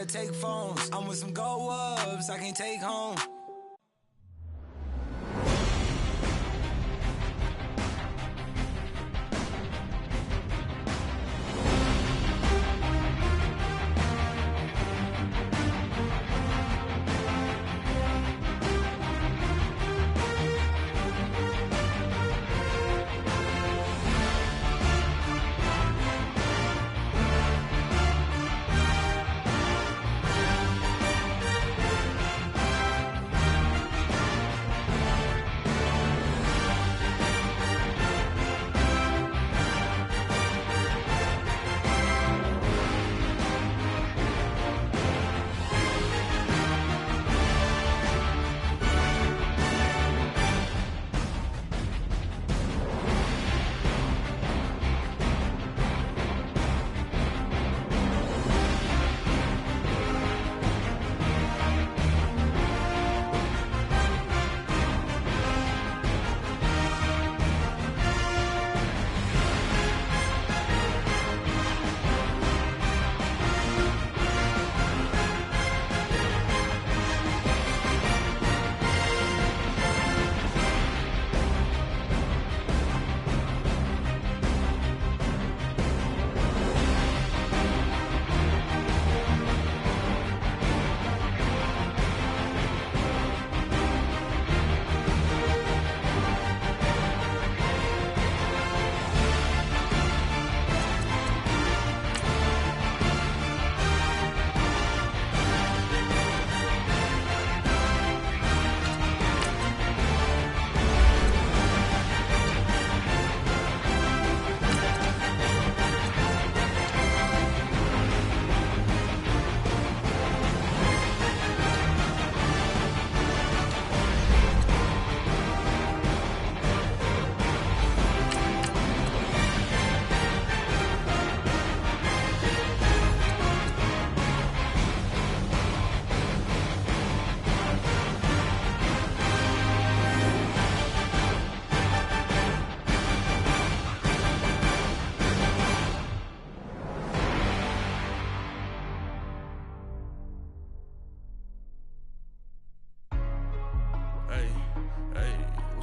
Take phones. I'm with some gold wubs I can't take home.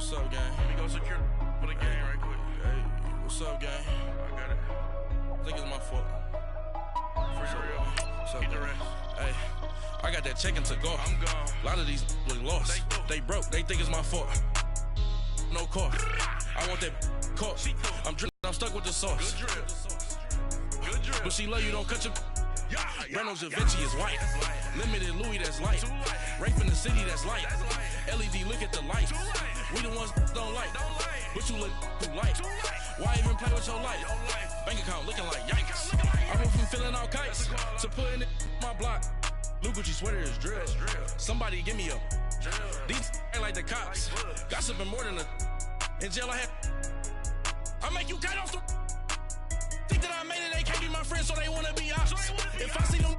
What's up, gang? Let me go secure for the game right quick. Hey, what's up, gang? I got it. I think it's my fault. For real. What's up, get the rest. Hey, I got that check-in to go. I'm gone. A lot of these look lost. They broke. They think it's my fault. No car. I want that caught. I'm drilling. I'm stuck with the sauce. Good drip. Good drip. But she love you, don't cut your... Reynolds Da Vinci is white. Limited Louis, that's light. Rape in the city, that's light. LED, look at the lights. We the ones don't like. But you look too light. Why even play with your life? Bank account looking like yikes. I went from filling out kites to putting it in my block. Blue Gucci sweater is drill. Somebody give me a. These ain't like the cops. Gossiping more than a. In jail I had. I make you cut off the. Think that I made it, they can't be my friends, so they want to be ops. If I see them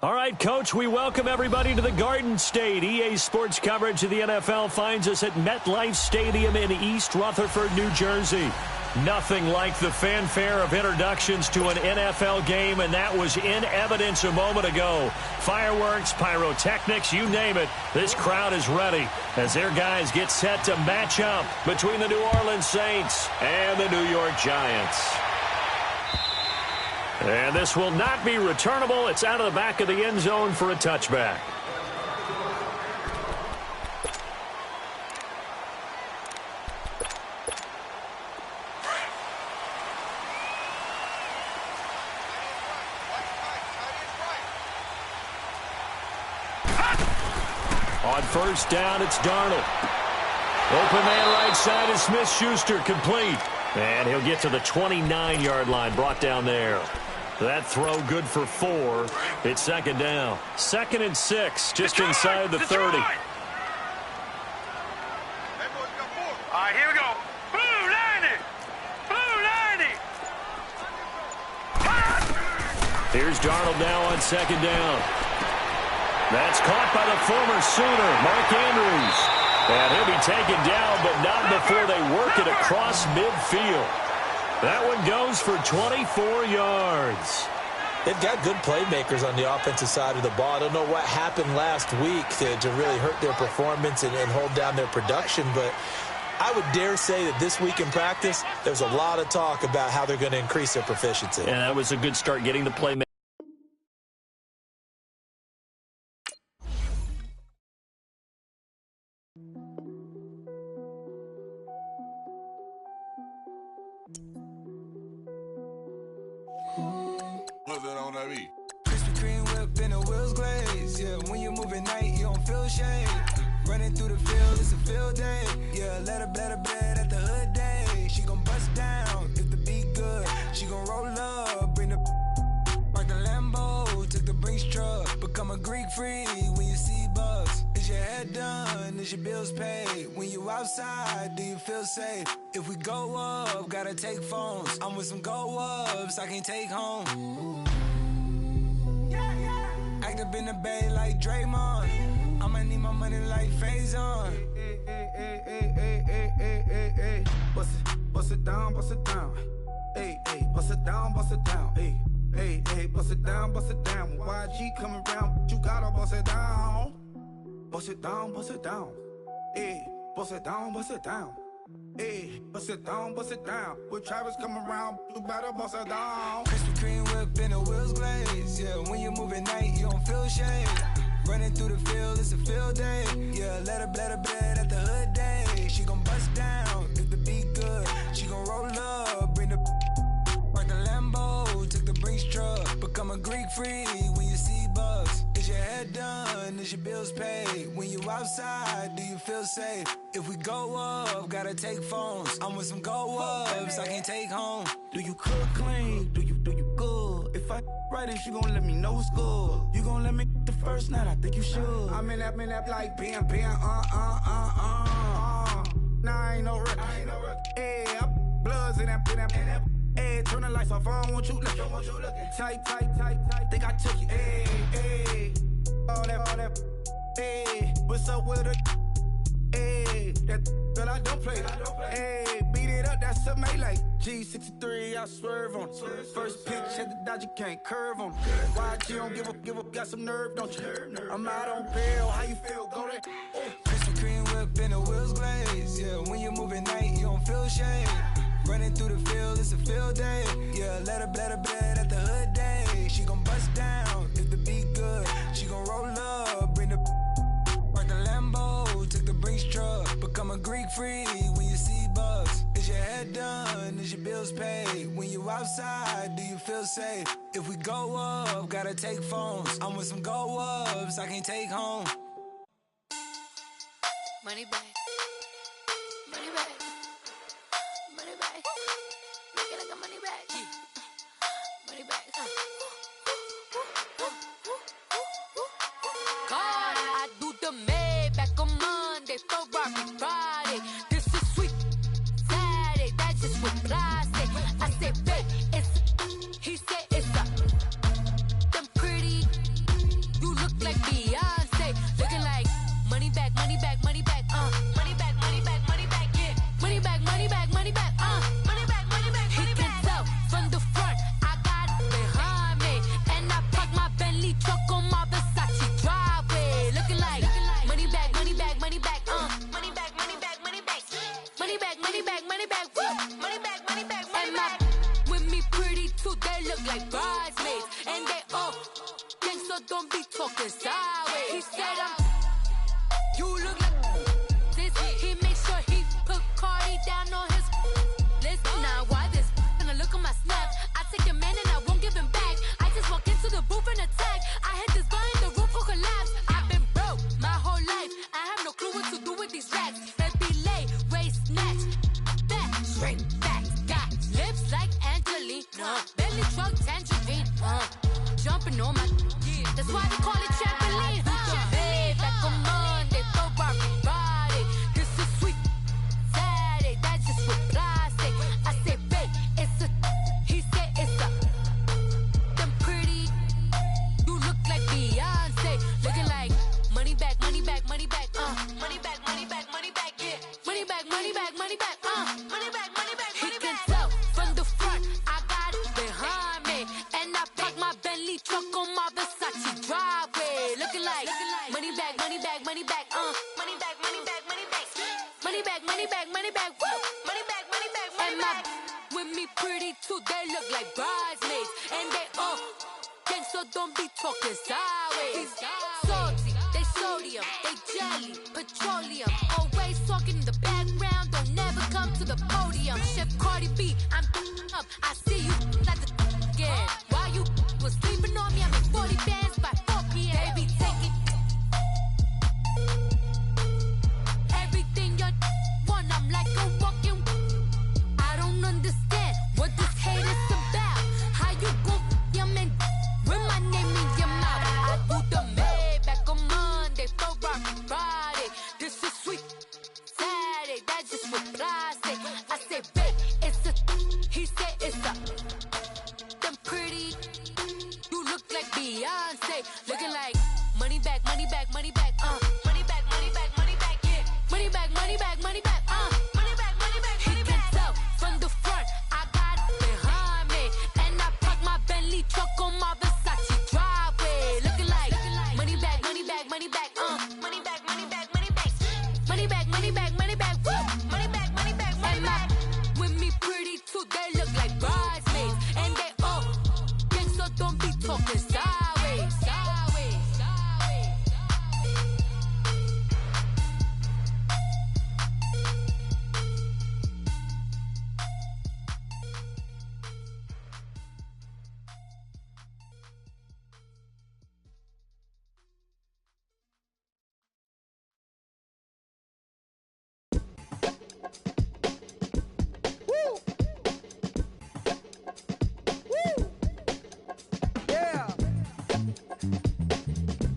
All right, Coach, we welcome everybody to the Garden State. EA Sports coverage of the NFL finds us at MetLife Stadium in East Rutherford, New Jersey. Nothing like the fanfare of introductions to an NFL game, and that was in evidence a moment ago. Fireworks, pyrotechnics, you name it. This crowd is ready as their guys get set to match up between the New Orleans Saints and the New York Giants. And this will not be returnable. It's out of the back of the end zone for a touchback. On first down, it's Darnold. Open man right side is Smith-Schuster, complete. And he'll get to the 29-yard line, brought down there. That throw good for 4. It's second down. 2nd and 6, just inside the 30. All right, here we go. Blue 90! Blue 90! Here's Darnold now on second down. That's caught by the former Sooner, Mark Andrews. And he'll be taken down, but not before they work it across midfield. That one goes for 24 yards. They've got good playmakers on the offensive side of the ball. I don't know what happened last week to really hurt their performance and hold down their production, but I would dare say that this week in practice, there's a lot of talk about how they're going to increase their proficiency. And that was a good start getting the playmakers. What's that on that beat? Krispy Kreme whip and the wheels glaze. Yeah, when you move at night, you don't feel shade. Running through the field, it's a field day. Yeah, let her bed at the hood day. She gon' bust down if the beat good. She gon' roll up, bring the park the Lambo, took the Brinks truck. Become a Greek freak when you see bugs. Is your head done? Is your bills paid? When you outside, do you feel safe? If we go up, gotta take phones. I'm with some go-ups I can't take home. Act up in the bay like Draymond. I'ma need my money like Faison. Bust it down, bust it down. Hey, hey, bust it down, bust it down. Hey, hey, hey, bust it down, bust it down. When YG coming around, you gotta bust it down. Bust it down, bust it down. Hey, bust it down, bust it down. Hey, bust it down, bust it down. When Travis come around, you better bust it down. Krispy Kreme whip and the wheels glaze. Yeah, when you move at night, you don't feel shade. Running through the field, it's a field day. Yeah, let her bed at the hood day. She gon' bust down if the beat good. She gon' roll up, bring the park the Lambo, took the Brinks truck. Become a Greek freak when you see bugs. Is your head done? Is your bills paid? When you outside, do you feel safe? If we go up, gotta take phones. I'm with some go-ups I can't take home. Do you cook clean? Do you good? If I right, then you gon' let me know what's good. You gon' let me the first night, I think you should. I'm in that like bam, Nah, I ain't no rookie. Hey, I'm bloods in that. Hey, turn the lights off, I don't want you looking. Tight. Think I took you. Hey, all that. Hey, what's up with her? Hey, that I don't play. Hey, beat it up, that's a melee. G63, I swerve on it. First pitch at the dodge, you can't curve on it. YG don't give up, got some nerve, don't you? I'm out on bail, how you feel? Go there. Krispy Kreme whip and the wheels glaze. Yeah, when you move at night, you don't feel shade. Running through the field, it's a field day. Yeah, let her bed at the hood day. She gon' bust down if the beat good. She gon' roll up, bring the park the Lambo, took the Brinks truck. Become a Greek freak when you see bugs. Is your head done? Is your bills paid? When you outside, do you feel safe? If we go up, gotta take phones. I'm with some go-ups I can't take home. Money back. Money back. Money back. Make it like a money back. Money back. God, I do the Maybach on Monday, Ferrari Friday. This is sweet Saturday, that's just what I say. I say, babe, it's he said it's a them pretty. You look like Beyonce, looking like money back, money back, money back, money back, money back, money back, yeah, money back, money back, money back, money back, money back. He can tell from the front, I got it behind me, and I park my Bentley truck on my Versace driveway, looking like money back, money back, money back, money back, money back, money back, money back, money back, money back, money back, money back, money back. With me pretty too, they look like bridesmaids, and they all think so. Don't be talking sideways. He said you look like this. He makes sure he put Cardi down on his list. Now why this? Gonna look at my snap. I take your man and I won't give him back. I just walk into the booth and attack. I hit this guy in the roof will collapse. I've been broke my whole life. I have no clue what to do with these racks. Baby lay, waist snatch, back, straight back. Got lips like Angelina, belly truck tangerine. Jumping on my, that's why they call it trampoline. Back on Monday, Ferrari Friday. This is sweet Saturday, that's just what I say. I say, babe, it's a, he said it's a, them pretty. You look like Beyonce, looking like money back, money back, money back, money back, money back, money back, yeah, money back, money back, money back, money back, money back. He can tell from the front, I got it behind me, and I park my Bentley my Versace driveway. Looking like money back, money back, money back, money back, money back, money back, money back, money back, money back, woo, money back, money back, money back. With me pretty too, they look like bridesmaids, and they gang, so don't be talking sideways. Salty, they sodium, they jelly, petroleum. Always talking in the background, don't never come to the podium. Chef Cardi B, I'm up, I see you like the again. While you was sleeping on me, I'm in 40 bands by 4 p.m. Baby, take it. Everything you want, I'm like a walking. I don't understand what this hate is about. How you go, your man, with my name in your mouth. I do the Maybach on Monday, for Friday. This is sweet Saturday, that's just what I say. I say, babe, it's a, he said it's a. Them pretty, you look like Beyonce. Looking like money back, money back, money back, money back, money back, money back, yeah. Money back, money back, money back, money back, money back, money back. He can tell from the front, I got it behind me. And I park my Bentley truck on my Versace driveway. Looking like money back, money back, money back, money back, money back, money back, money back, money back, money back, woo, money back, money back, money back. With me pretty too, they look like bridesmaids, and they gang, so don't be talking sideways, sideways, sideways. Yeah.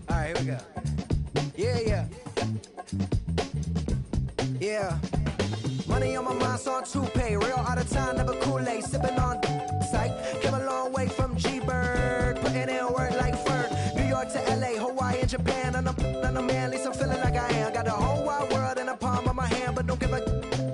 All right, here we go. Yeah. Yeah. Money on my mind, so on toupee. Real out of time, never Kool-Aid. Sipping on sight. Came a long way from G-Bird. Putting in work like Ferg. New York to LA, Hawaii and Japan. And I'm man, at least I'm feeling like I am. Got the whole wide world in the palm of my hand. But don't give a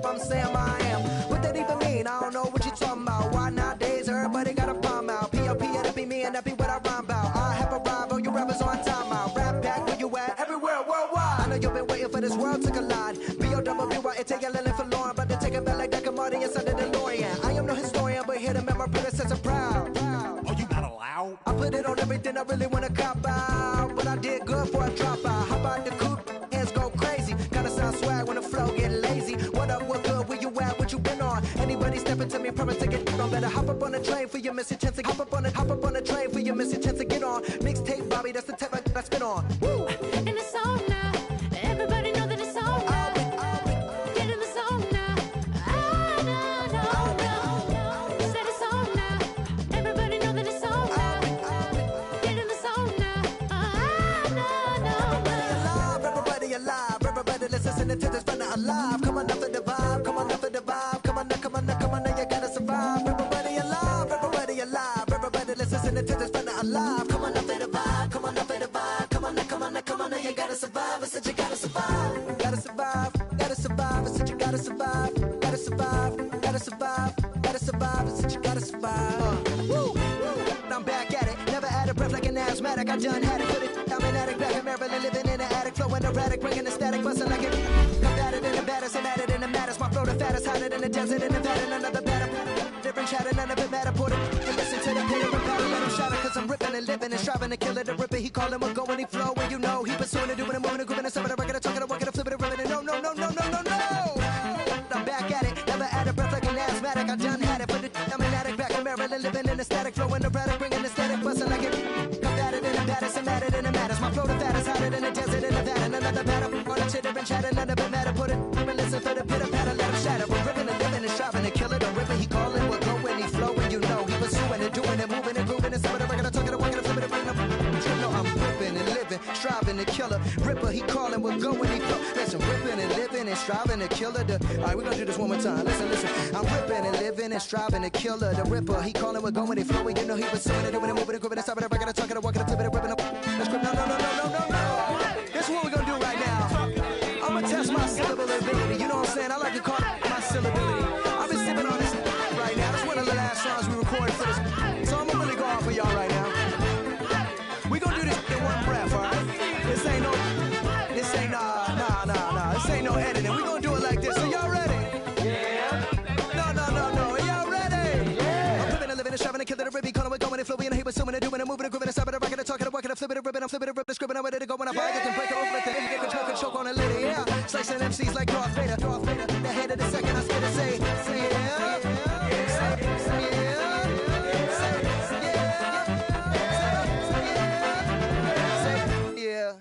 I'm saying I am. What that even mean? I don't know what you talking about. Why nowadays everybody got a palm out? P.O.P. that'll be me and that be what I rhyme about. I have arrived, all you rappers on time out. Rap back where you at, everywhere, worldwide. I know you've been waiting for this world to collide. B.O.W.Y.N.T.L.L. for Lauren, but to take it back like that Marty inside the DeLorean. I am no historian, but here to make my predecessor proud. Oh, you not allowed? I put it on everything I really wanna cop out, but I did good for a drop out. How about the coupe? Hands go crazy. Gotta sound swag when the flow get lazy. What up, what good? Where you at? What you been on? Anybody stepping to me, promise to get on. Better hop up on the train for your missing chance to hop up on the train for your missing chance to get on. Mixtape, Bobby, that's the type I spit on. Woo! In the zone now, everybody know that it's on now. Get in the zone now. No. Said it's on now. Everybody know that it's on now. Get in the zone now. No. Everybody alive, everybody listening to this fun alive. Come on up for the vibe, come on up for the vibe. Come on now, you gotta survive. Everybody alive, everybody listening to this fun alive. Come on up for the vibe, come on up for the vibe. Come on now, you gotta survive. I said you gotta survive, gotta survive. I said you gotta survive, gotta survive. I said you gotta survive. Woo! I'm back at it, never out of breath like an asthmatic. I done had it, put it. I'm an addict back in Maryland, living in an attic, flowing erratic, bringing the static, busting like it. Combated in the baddest, I'm at it in the maddest. My flow the fattest, hotter than the desert in Nevada. None of the better, different chatter, none of it matter. Put it and listen to the pitter and patter, let him shatter. Cause I'm ripping and living and striving to kill it. The ripper, he call him a go when he flow. And you know he pursuing it, doing it, moving it, grooving it, something, record, talking, walking, flipping it, ripping it. No. I'm back at it, never out of breath like an asthmatic. I done had it, but I'm an addict back in Maryland, living in a static, flowing erratic, bringing the static, busting like it. Combated in the baddest, I'm at it in the maddest. My flow the fattest, hotter than the desert in Nevada. None of the matter, on the chitter and chatter, none of it matter. Put it, and listen for the pitter patter, let him shatter. We're ripping and living and striving to kill it. The ripper, he calling, we're going, he flowing, you know. He pursuing it, doing it, moving it, grooving it, some of the record, talking, walking, flipping it, bringing it. You know I'm ripping and living, striving to kill it. Ripper, he calling, we're going, he flow. Listen, ripping and living and striving to kill it. Alright, we're gonna do this one more time. Listen. I'm ripping and living and striving to kill her. The ripper, he calling, we're going, he flowing. You know he pursuing it, doing it, moving it, grooving it, stopping it, record, talking, walking, flipping it, ripping it. No. This is what we're gonna do right now. I'm gonna test my syllable ability. You know what I'm saying? I like to call it my syllability. I've been sipping on this right now. That's one of the last songs we recorded for this. So I'm gonna really go off for y'all right now. We no editing. We gonna do it like this. Are y'all ready? Yeah. No. Are y'all ready? Yeah. I'm living and living and shoving and killing the ribby, calling it going and flowing and he was zooming and doing and moving and grooving and stopping and rocking and talking and working and flipping and ripping. I'm flipping and ripping, scribbling. I'm ready to go when I fire. I can break it open at the end. You can smoke and choke on a lady. Yeah. Slicing MCs like Darth Vader. The head of the second. I scared to say yeah. Yeah.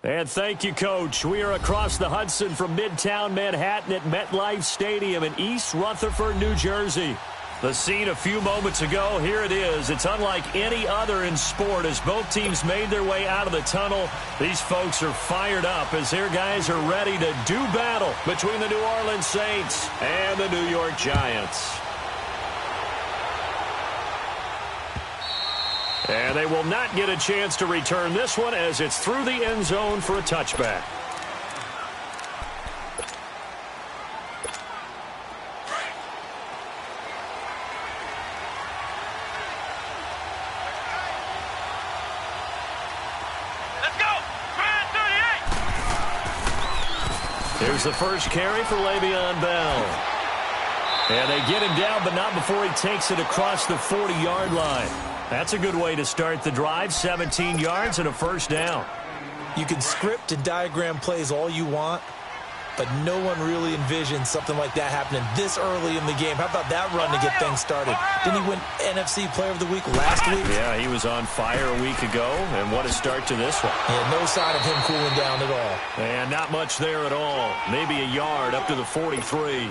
And thank you, Coach. We are across the Hudson from Midtown Manhattan at MetLife Stadium in East Rutherford, New Jersey. The scene a few moments ago, here it is. It's unlike any other in sport as both teams made their way out of the tunnel. These folks are fired up as their guys are ready to do battle between the New Orleans Saints and the New York Giants. And they will not get a chance to return this one as it's through the end zone for a touchback. Let's go! Grand 38! Here's the first carry for Le'Veon Bell. And they get him down, but not before he takes it across the 40-yard line. That's a good way to start the drive, 17 yards and a first down. You can script and diagram plays all you want, but no one really envisions something like that happening this early in the game. How about that run to get things started? Didn't he win NFC Player of the Week last week? Yeah, he was on fire a week ago, and what a start to this one. Yeah, no sign of him cooling down at all. And not much there at all. Maybe a yard up to the 43.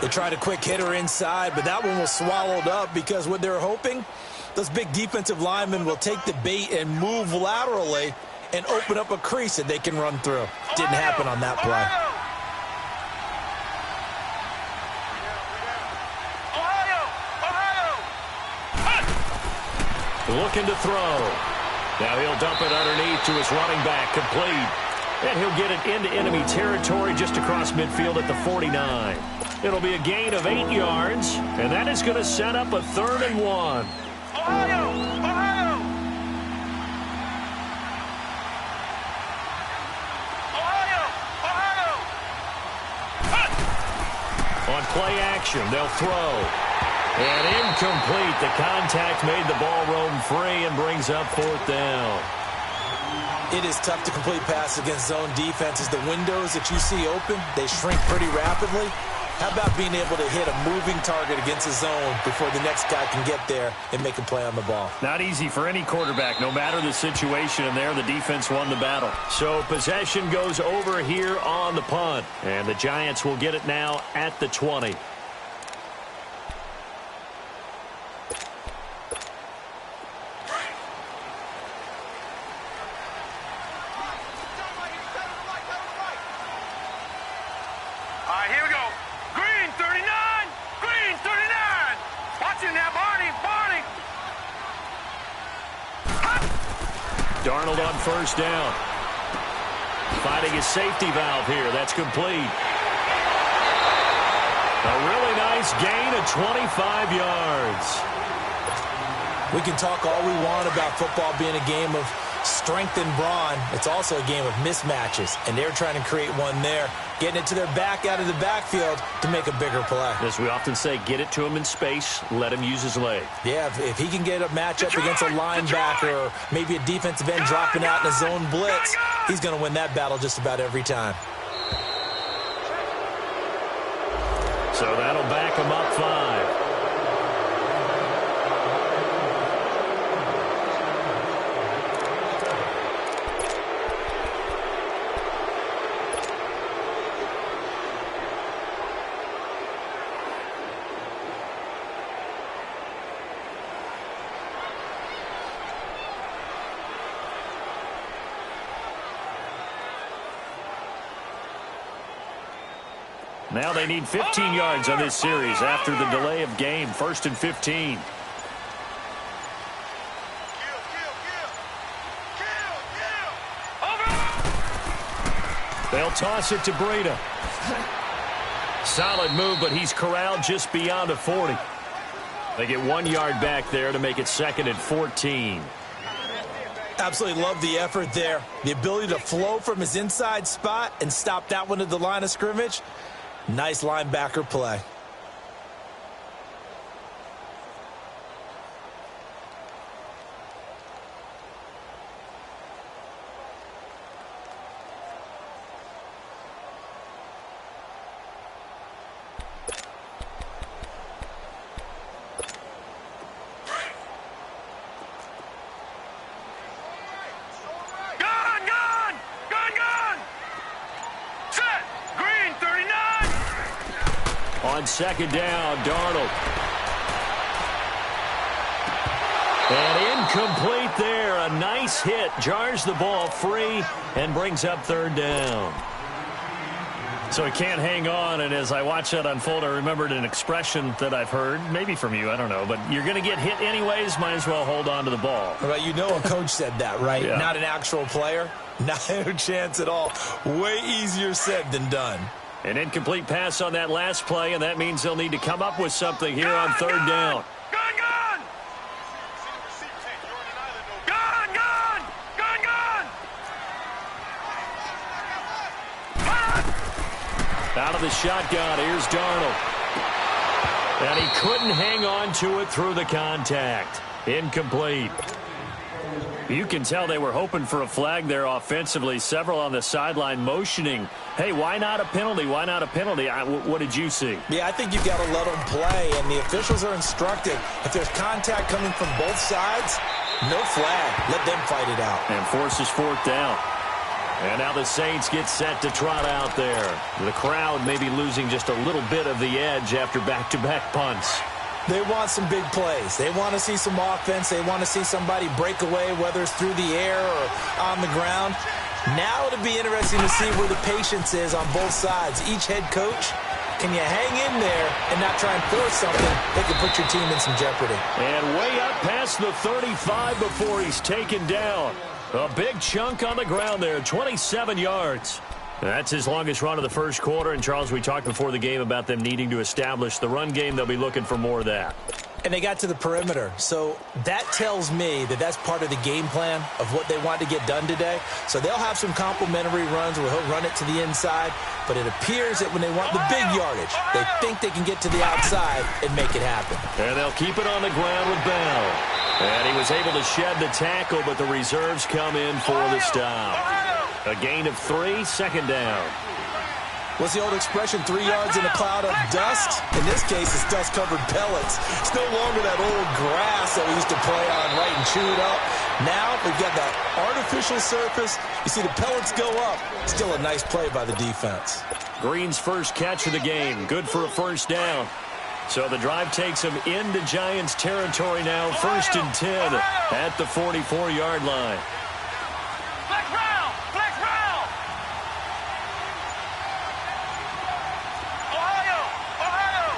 They tried a quick hitter inside, but that one was swallowed up because what they're hoping, those big defensive linemen will take the bait and move laterally and open up a crease that they can run through. Didn't happen on that play. Looking to throw. Now he'll dump it underneath to his running back, complete. And he'll get it into enemy territory just across midfield at the 49. It'll be a gain of 8 yards, and that is going to set up a 3rd and 1. Ohio! Ohio! Ohio! Ohio! On play action, they'll throw. And incomplete. The contact made the ball roam free and brings up 4th down. It is tough to complete passes against zone defenses. The windows that you see open, they shrink pretty rapidly. How about being able to hit a moving target against a zone before the next guy can get there and make a play on the ball? Not easy for any quarterback, no matter the situation. And there, the defense won the battle. So possession goes over here on the punt. And the Giants will get it now at the 20. Here we go. Green 39! Green 39! Watching now, Barney! Barney! Darnold on first down. Finding his safety valve here. That's complete. A really nice gain of 25 yards. We can talk all we want about football being a game of strength and brawn. It's also a game of mismatches, and they're trying to create one there, getting it to their back out of the backfield to make a bigger play. As we often say, get it to him in space, let him use his leg. Yeah, if he can get a matchup against a linebacker or maybe a defensive end dropping out in a zone blitz, he's going to win that battle just about every time. So that'll back him up 5. Now they need 15 yards on this series after the delay of game. 1st and 15. They'll toss it to Breida. Solid move, but he's corralled just beyond a 40. They get 1 yard back there to make it 2nd and 14. Absolutely love the effort there. The ability to flow from his inside spot and stop that one at the line of scrimmage. Nice linebacker play. Go! On second down, Darnold. And incomplete there. A nice hit. Jars the ball free and brings up third down. So he can't hang on, and as I watch that unfold, I remembered an expression that I've heard, maybe from you, I don't know, but you're going to get hit anyways, might as well hold on to the ball. Well, you know a coach said that, right? Yeah. Not an actual player. Not a chance at all. Way easier said than done. An incomplete pass on that last play, and that means they'll need to come up with something here on third down. Out of the shotgun, here's Darnold. And he couldn't hang on to it through the contact. Incomplete. You can tell they were hoping for a flag there offensively. Several on the sideline motioning, hey, why not a penalty? Why not a penalty? What did you see? Yeah, I think you've got to let them play, and the officials are instructed. If there's contact coming from both sides, no flag. Let them fight it out. And forces fourth down. And now the Saints get set to trot out there. The crowd may be losing just a little bit of the edge after back-to-back punts. They want some big plays. They want to see some offense. They want to see somebody break away, whether it's through the air or on the ground. Now it'll be interesting to see where the patience is on both sides. Each head coach, can you hang in there and not try and force something that could put your team in some jeopardy? And way up past the 35 before he's taken down. A big chunk on the ground there, 27 yards. That's his longest run of the first quarter. And, Charles, we talked before the game about them needing to establish the run game. They'll be looking for more of that. And they got to the perimeter. So that tells me that that's part of the game plan of what they want to get done today. So they'll have some complimentary runs where he'll run it to the inside. But it appears that when they want the big yardage, they think they can get to the outside and make it happen. And they'll keep it on the ground with Bell. And he was able to shed the tackle, but the reserves come in for the stop. A gain of 3, second down. What's the old expression, 3 yards in a cloud of dust? In this case, it's dust-covered pellets. It's no longer that old grass that we used to play on, right, and chew it up. Now we've got that artificial surface. You see the pellets go up. Still a nice play by the defense. Green's first catch of the game. Good for a first down. So the drive takes him into Giants territory now. 1st and 10 at the 44-yard line. Flex round! Flex round! Ohio! Ohio!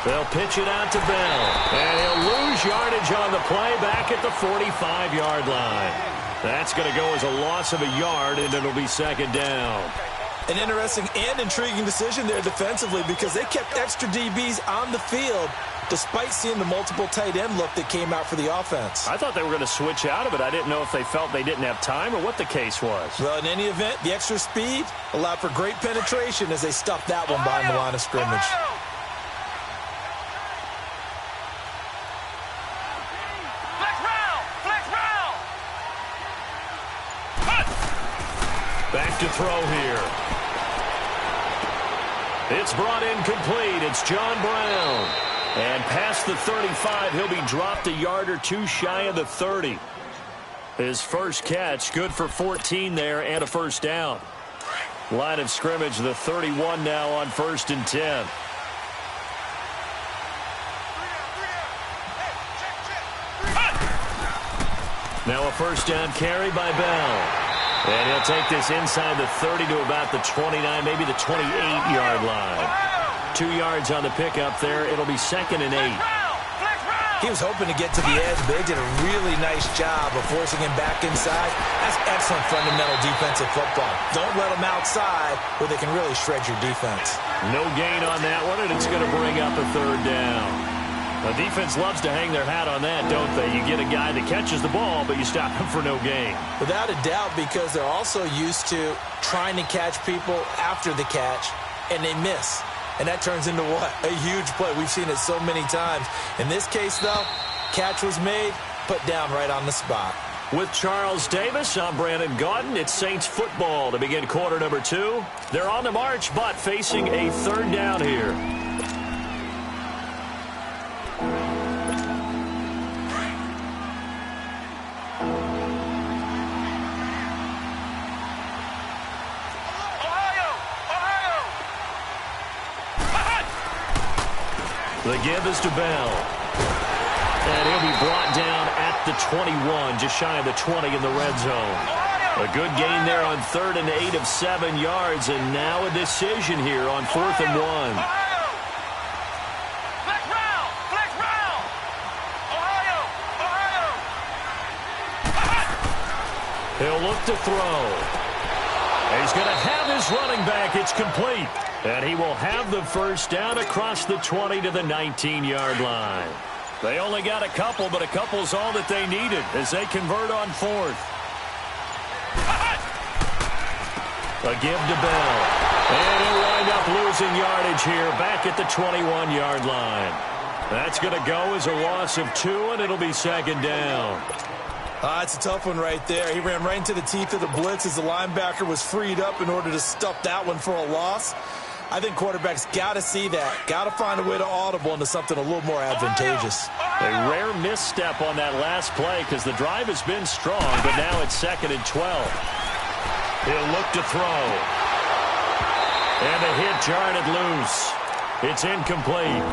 They'll pitch it out to Bell. And he'll lose yardage on the play back at the 45-yard line. That's going to go as a loss of a yard, and it'll be second down. An interesting and intriguing decision there defensively because they kept extra DBs on the field despite seeing the multiple tight end look that came out for the offense. I thought they were going to switch out of it. I didn't know if they felt they didn't have time or what the case was. Well, in any event, the extra speed allowed for great penetration as they stuffed that one behind the line of scrimmage. Back to throw here. It's brought in complete. It's John Brown. And past the 35, he'll be dropped a yard or two shy of the 30. His first catch, good for 14 there and a first down. Line of scrimmage, the 31 now on 1st and 10. Now a first down carry by Bell. And he'll take this inside the 30 to about the 29, maybe the 28-yard line. 2 yards on the pickup there. It'll be 2nd and 8. He was hoping to get to the edge, but they did a really nice job of forcing him back inside. That's excellent fundamental defensive football. Don't let them outside where they can really shred your defense. No gain on that one, and it's going to bring up a third down. The defense loves to hang their hat on that, don't they? You get a guy that catches the ball, but you stop him for no gain. Without a doubt, because they're also used to trying to catch people after the catch, and they miss. And that turns into what? A huge play. We've seen it so many times. In this case, though, catch was made, put down right on the spot. With Charles Davis, I'm Brandon Gaudin. It's Saints football to begin quarter number 2. They're on the march, but facing a third down here. The give is to Bell. And he'll be brought down at the 21, just shy of the 20 in the red zone. A good gain there on 3rd and 8 of 7 yards, and now a decision here on 4th and 1. He'll look to throw. He's going to have his running back. It's complete. And he will have the first down across the 20 to the 19-yard line. They only got a couple, but a couple's all that they needed as they convert on 4th. A give to Bell. And he'll wind up losing yardage here back at the 21-yard line. That's going to go as a loss of 2, and it'll be 2nd down. It's a tough one right there. He ran right into the teeth of the blitz as the linebacker was freed up in order to stuff that one for a loss. I think quarterbacks got to see that. Got to find a way to audible into something a little more advantageous. A rare misstep on that last play because the drive has been strong, but now it's 2nd and 12. He'll look to throw. And the hit jarred it loose. It's incomplete.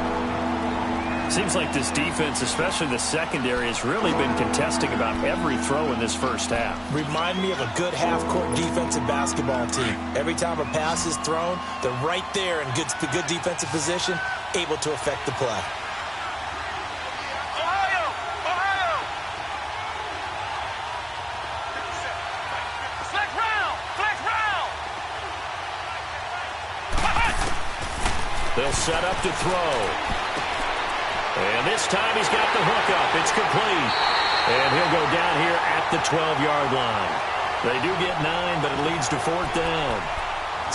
Seems like this defense, especially the secondary, has really been contesting about every throw in this first half. Remind me of a good half-court defensive basketball team. Every time a pass is thrown, they're right there in good defensive position, able to affect the play. They'll set up to throw. And this time he's got the hook up. It's complete. And he'll go down here at the 12-yard line. They do get 9, but it leads to 4th down.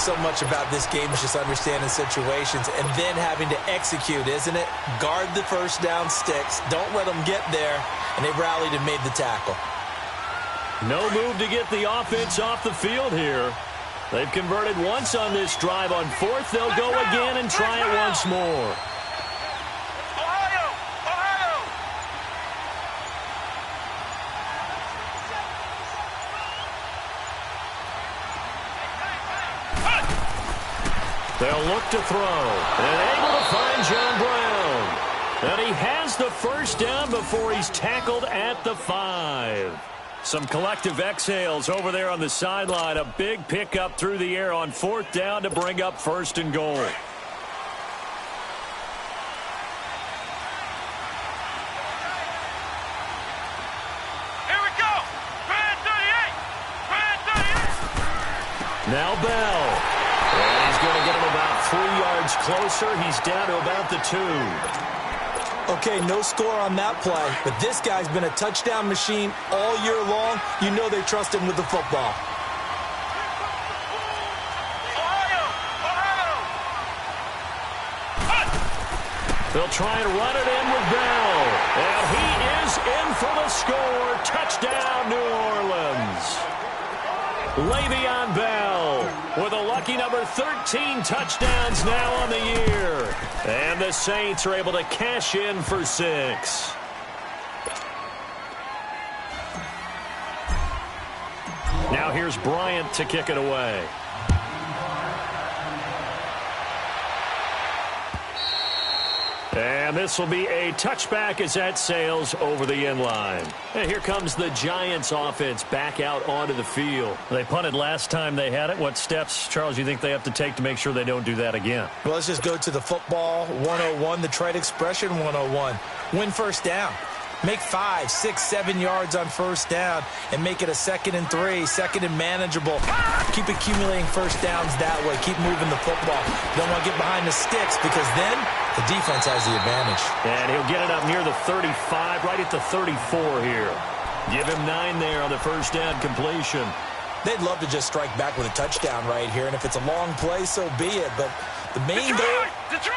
So much about this game is just understanding situations and then having to execute, isn't it? Guard the first down sticks. Don't let them get there. And they rallied and made the tackle. No move to get the offense off the field here. They've converted once on this drive. On 4th, they'll go again and try it once more. They'll look to throw. And able to find John Brown. And he has the first down before he's tackled at the 5. Some collective exhales over there on the sideline. A big pickup through the air on 4th down to bring up 1st and goal. Here we go. Brand 38. Brand 38. Now Bell. And he's going to get him about 3 yards closer. He's down to about the 2. Okay, no score on that play, but this guy's been a touchdown machine all year long. You know they trust him with the football. They'll try and run it in with Bell. And he is in for the score. Touchdown, New Orleans. Le'Veon Bell with a lucky number 13 touchdowns now on the year. And the Saints are able to cash in for 6. Now here's Bryant to kick it away. And this will be a touchback as that sails over the end line. And here comes the Giants offense back out onto the field. They punted last time they had it. What steps, Charles, you think they have to take to make sure they don't do that again? Well, let's just go to the football 101, the trade expression 101. Win first down. Make 5, 6, 7 yards on first down and make it a 2nd and 3, 2nd and manageable. Keep accumulating first downs that way. Keep moving the football. You don't want to get behind the sticks because then the defense has the advantage. And he'll get it up near the 35, right at the 34 here. Give him 9 there on the first down completion. They'd love to just strike back with a touchdown right here, and if it's a long play, so be it. But the main goal,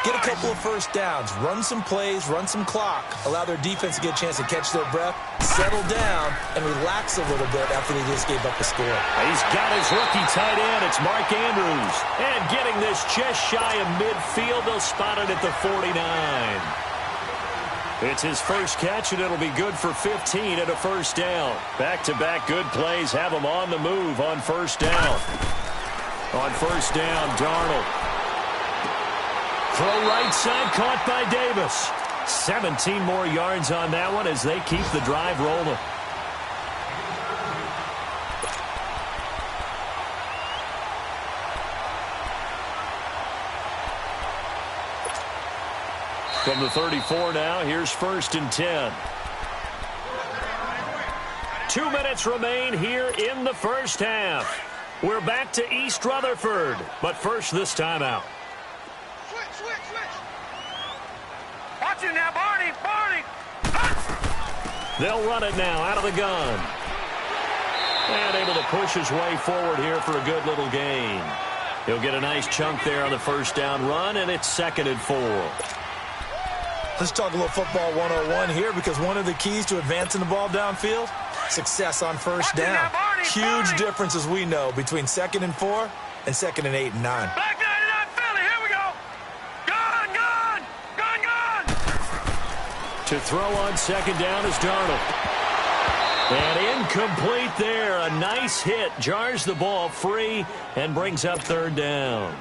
get a couple of first downs, run some plays, run some clock, allow their defense to get a chance to catch their breath, settle down, and relax a little bit after they just gave up a score. He's got his rookie tight end. It's Mark Andrews. And getting this just shy of midfield, they'll spot it at the 49. It's his first catch, and it'll be good for 15 at a first down. Back-to-back good plays have him on the move on first down. On first down, Darnold. Throw right side, caught by Davis. 17 more yards on that one as they keep the drive rolling. From the 34 now, here's 1st and 10. 2 minutes remain here in the first half. We're back to East Rutherford, but first this timeout. Switch. Watch it now, Barney. They'll run it now out of the gun. And able to push his way forward here for a good little gain. He'll get a nice chunk there on the first down run, and it's 2nd and 4. Let's talk a little football 101 here, because one of the keys to advancing the ball downfield, success on first down. Huge difference, as we know, between 2nd and 4 and 2nd and 8 and 9. Black 99 Philly, here we go. Gun. To throw on 2nd down is Darnold. And incomplete there. A nice hit. Jars the ball free and brings up 3rd down.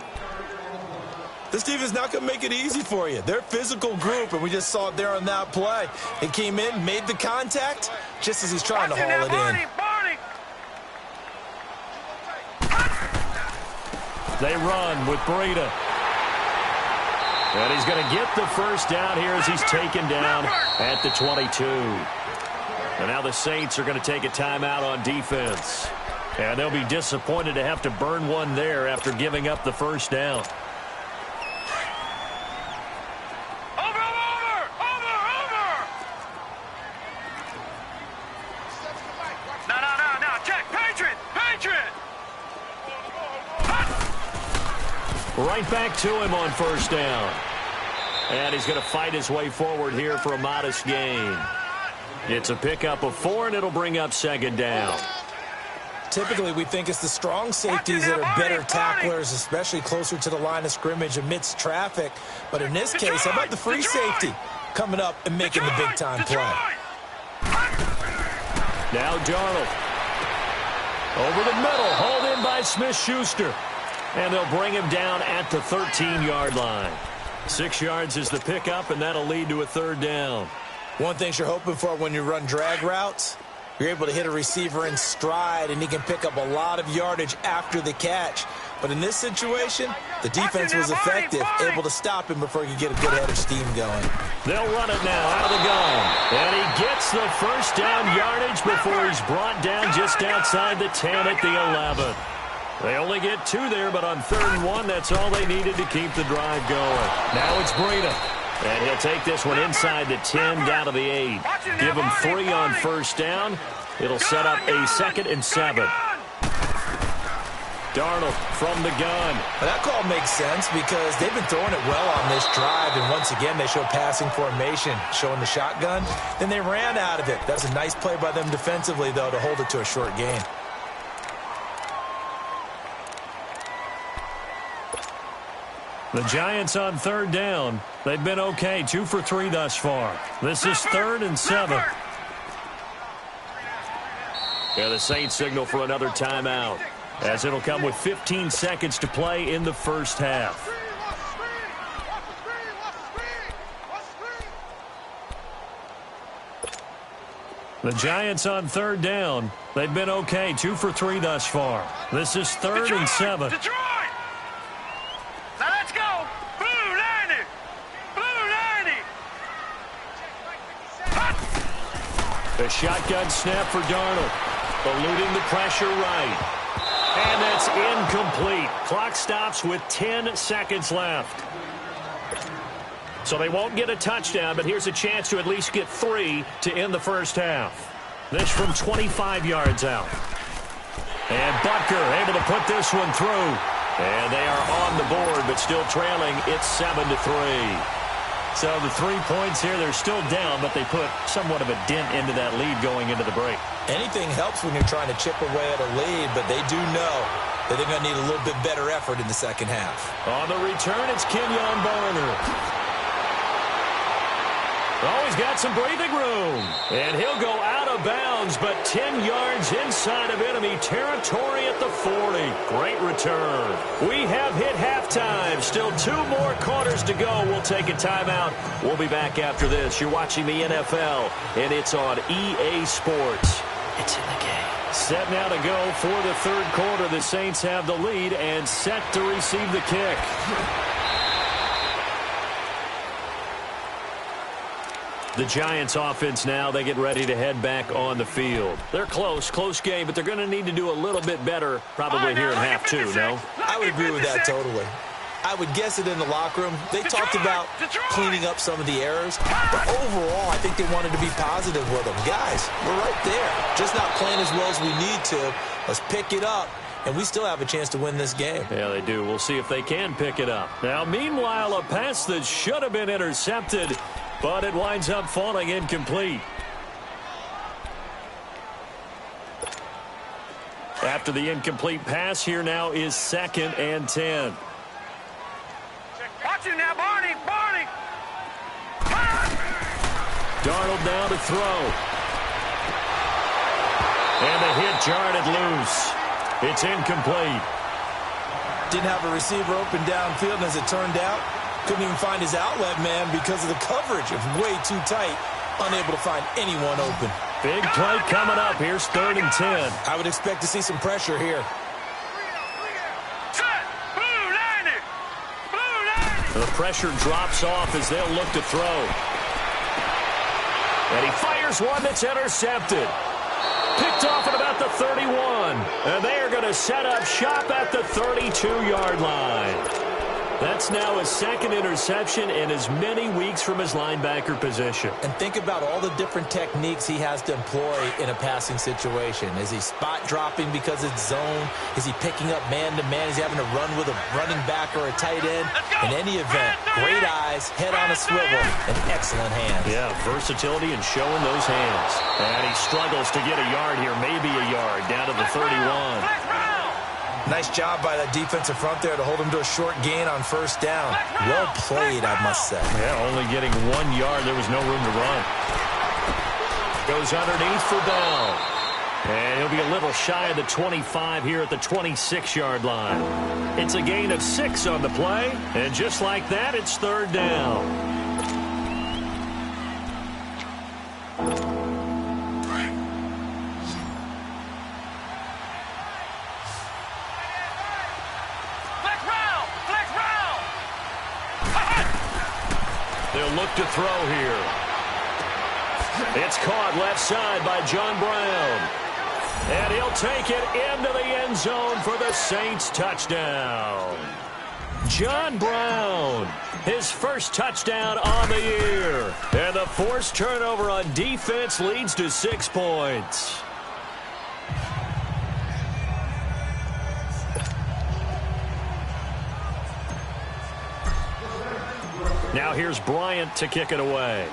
This team is not going to make it easy for you. They're a physical group, and we just saw it there on that play. He came in, made the contact, just as he's trying to haul it in. Barney. They run with Breida. And he's going to get the first down here as he's taken down at the 22. And now the Saints are going to take a timeout on defense. And they'll be disappointed to have to burn one there after giving up the first down. Right back to him on first down. And he's going to fight his way forward here for a modest gain. It's a pickup of 4, and it'll bring up 2nd down. Typically, we think it's the strong safeties that are better tacklers, especially closer to the line of scrimmage amidst traffic. But in this case, how about the free safety coming up and making the big-time play? Now Darnold. Over the middle, hauled in by Smith-Schuster. And they'll bring him down at the 13-yard line. 6 yards is the pickup, and that'll lead to a 3rd down. One thing you're hoping for when you run drag routes, you're able to hit a receiver in stride, and he can pick up a lot of yardage after the catch. But in this situation, the defense was effective, able to stop him before he could get a good head of steam going. They'll run it now out of the gun. And he gets the first down yardage before he's brought down just outside the 10 at the 11. They only get 2 there, but on 3rd and 1, that's all they needed to keep the drive going. Now it's Breida. And he'll take this one inside the 10 down to the 8. Give him 3 on first down. It'll set up a 2nd and 7. Darnold from the gun. Well, that call makes sense because they've been throwing it well on this drive, and once again they show passing formation, showing the shotgun. Then they ran out of it. That's a nice play by them defensively, though, to hold it to a short gain. The Giants on 3rd down. They've been okay, 2 for 3 thus far. This is 3rd and 7. And the Saints signal for another timeout, as it'll come with 15 seconds to play in the first half. The Giants on 3rd down. They've been okay, 2 for 3 thus far. This is 3rd and 7. Detroit! Now let's go! Blue 90! Blue 90! The shotgun snap for Darnold. Eluding the pressure right. And that's incomplete. Clock stops with 10 seconds left. So they won't get a touchdown, but here's a chance to at least get 3 to end the first half. This from 25 yards out. And Butker able to put this one through. And they are on the board, but still trailing. It's 7-3. So the 3 points here, they're still down, but they put somewhat of a dent into that lead going into the break. Anything helps when you're trying to chip away at a lead, but they do know that they're going to need a little bit better effort in the second half. On the return, it's Kenyon Barner. Oh, he's got some breathing room. And he'll go out of bounds, but 10 yards inside of enemy territory at the 40. Great return. We have hit halftime. Still 2 more quarters to go. We'll take a timeout. We'll be back after this. You're watching the NFL, and it's on EA Sports. It's in the game. Set now to go for the third quarter. The Saints have the lead and set to receive the kick. The Giants offense now, they get ready to head back on the field. They're close game, but they're going to need to do a little bit better probably here in half 2, no? I would agree with that totally. I would guess it in the locker room. They talked about cleaning up some of the errors, but overall, I think they wanted to be positive with them. Guys, we're right there. Just not playing as well as we need to. Let's pick it up, and we still have a chance to win this game. Yeah, they do. We'll see if they can pick it up. Now, meanwhile, a pass that should have been intercepted, but it winds up falling incomplete. After the incomplete pass, here now is 2nd and 10. Watch it now, Barney! Darnold now to throw. And the hit jarred it loose. It's incomplete. Didn't have a receiver open downfield, and as it turned out, couldn't even find his outlet man because of the coverage. It was way too tight, unable to find anyone open. Big play coming up. Here's 3rd and 10. I would expect to see some pressure here. The pressure drops off as they'll look to throw. And he fires one that's intercepted. Picked off at about the 31. And they are going to set up shop at the 32-yard line. That's now his 2nd interception in as many weeks from his linebacker position. And think about all the different techniques he has to employ in a passing situation. Is he spot dropping because it's zone? Is he picking up man-to-man? Is he having to run with a running back or a tight end? In any event, great eyes, head on a swivel, and excellent hands. Yeah, versatility and showing those hands. And he struggles to get a yard here, maybe a yard, down to the 31. Nice job by that defensive front there to hold him to a short gain on 1st down. Well played, I must say. Yeah, only getting 1 yard. There was no room to run. Goes underneath for Bell. And he'll be a little shy of the 25 here at the 26-yard line. It's a gain of 6 on the play. And just like that, it's 3rd down. They'll look to throw here. It's caught left side by John Brown. And he'll take it into the end zone for the Saints touchdown. John Brown, his first touchdown on the year. And the forced turnover on defense leads to 6 points. Now here's Bryant to kick it away.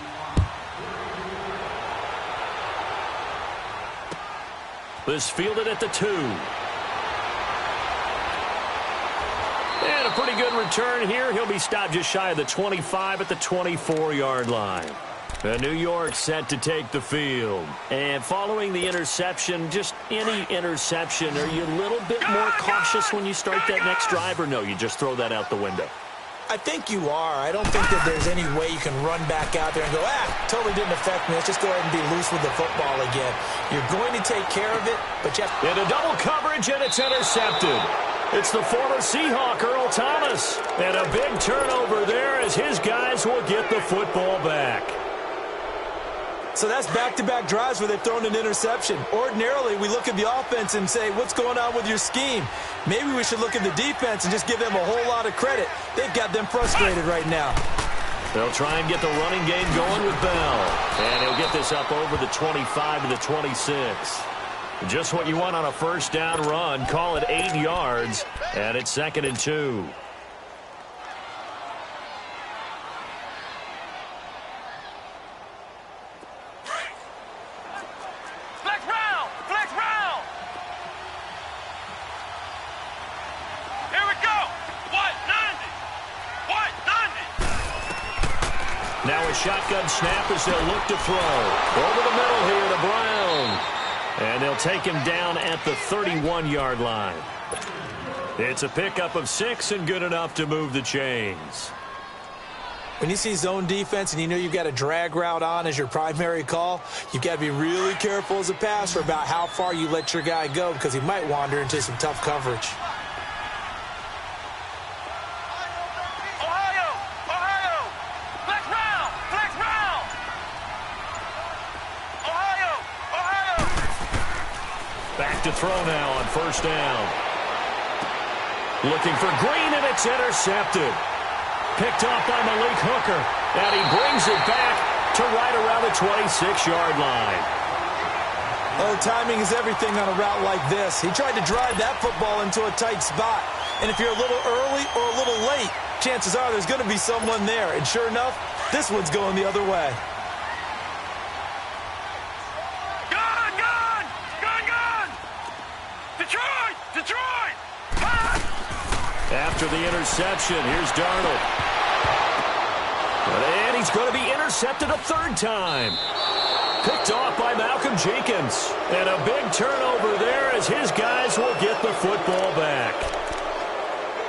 This fielded at the 2. And a pretty good return here. He'll be stopped just shy of the 25 at the 24-yard line. The New York set to take the field. And following the interception, just any interception, are you a little bit more cautious when you start that next drive, or no, you just throw that out the window? I think you are. I don't think that there's any way you can run back out there and go, totally didn't affect me. Let's just go ahead and be loose with the football again. You're going to take care of it, but you have to... Into double coverage, and it's intercepted. It's the former Seahawk, Earl Thomas. And a big turnover there as his guys will get the football back. So that's back-to-back drives where they've thrown an interception. Ordinarily, we look at the offense and say, what's going on with your scheme? Maybe we should look at the defense and just give them a whole lot of credit. They've got them frustrated right now. They'll try and get the running game going with Bell. And he'll get this up over the 25 to the 26. Just what you want on a first down run. Call it 8 yards. And it's 2nd and 2. Now a shotgun snap as they'll look to throw. Over the middle here to Brown. And they'll take him down at the 31-yard line. It's a pickup of 6 and good enough to move the chains. When you see zone defense and you know you've got a drag route on as your primary call, you've got to be really careful as a passer about how far you let your guy go because he might wander into some tough coverage. Back to throw now on first down. Looking for Green, and it's intercepted. Picked off by Malik Hooker, and he brings it back to right around the 26-yard line. Oh, timing is everything on a route like this. He tried to drive that football into a tight spot. And if you're a little early or a little late, chances are there's going to be someone there. And sure enough, this one's going the other way. After the interception, here's Darnold. And he's going to be intercepted a third time. Picked off by Malcolm Jenkins. And a big turnover there as his guys will get the football back.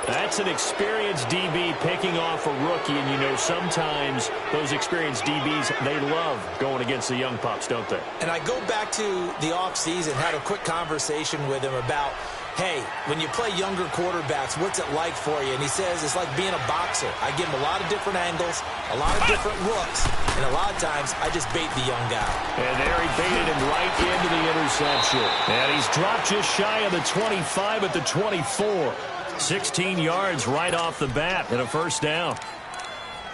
That's an experienced DB picking off a rookie, and you know sometimes those experienced DBs, they love going against the young pups, don't they? And I go back to the offseason, had a quick conversation with him about, hey, when you play younger quarterbacks, what's it like for you? And he says it's like being a boxer. I give him a lot of different angles, a lot of different looks, and a lot of times I just bait the young guy. And there he baited him right into the interception. And he's dropped just shy of the 25 at the 24. 16 yards right off the bat and a first down.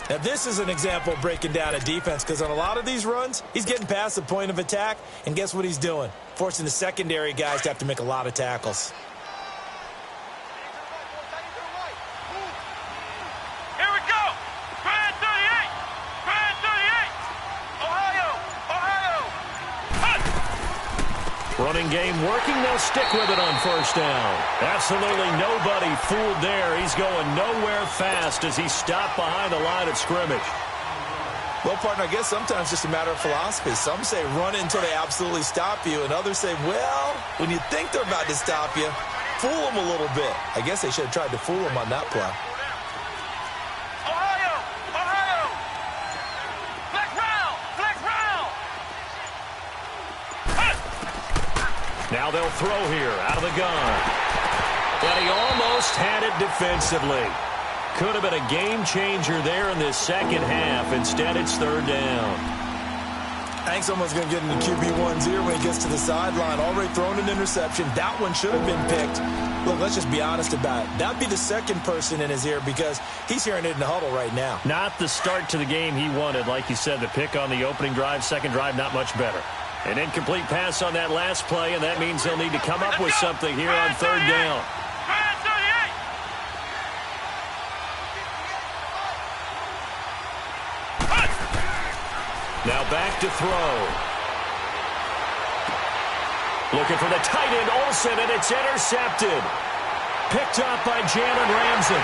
Now, this is an example of breaking down a defense because on a lot of these runs, he's getting past the point of attack, and guess what he's doing? Forcing the secondary guys to have to make a lot of tackles. Here we go. Brand 38. Brand 38. Ohio. Running game working. They'll stick with it on first down. Absolutely nobody fooled there. He's going nowhere fast as he stopped behind the line of scrimmage. Well, partner, I guess sometimes it's just a matter of philosophy. Some say run it until they absolutely stop you, and others say, well, when you think they're about to stop you, fool them a little bit. I guess they should have tried to fool them on that play. Now they'll throw here out of the gun. But he almost had it defensively. Could have been a game changer there in this second half. Instead, it's third down. I think someone's going to get into QB1's ear when he gets to the sideline. Already thrown an interception. That one should have been picked. Look, let's just be honest about it. That'd be the second person in his ear because he's hearing it in the huddle right now. Not the start to the game he wanted. Like you said, the pick on the opening drive, second drive, not much better. An incomplete pass on that last play, and that means they'll need to come up with something here on third down. Now back to throw. Looking for the tight end, Olsen, and it's intercepted. Picked up by Jalen Ramsey.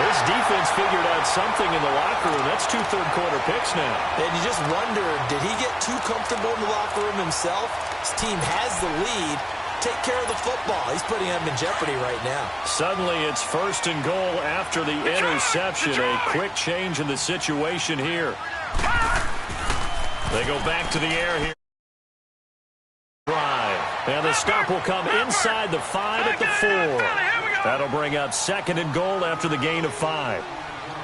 This defense figured out something in the locker room. That's 2 third-quarter picks now. And you just wonder, did he get too comfortable in the locker room himself? His team has the lead. Take care of the football. He's putting them in jeopardy right now. Suddenly, it's first and goal after the interception. A quick change in the situation here. They go back to the air here. And the stop will come inside the 5 at the 4. That'll bring up second and goal after the gain of 5.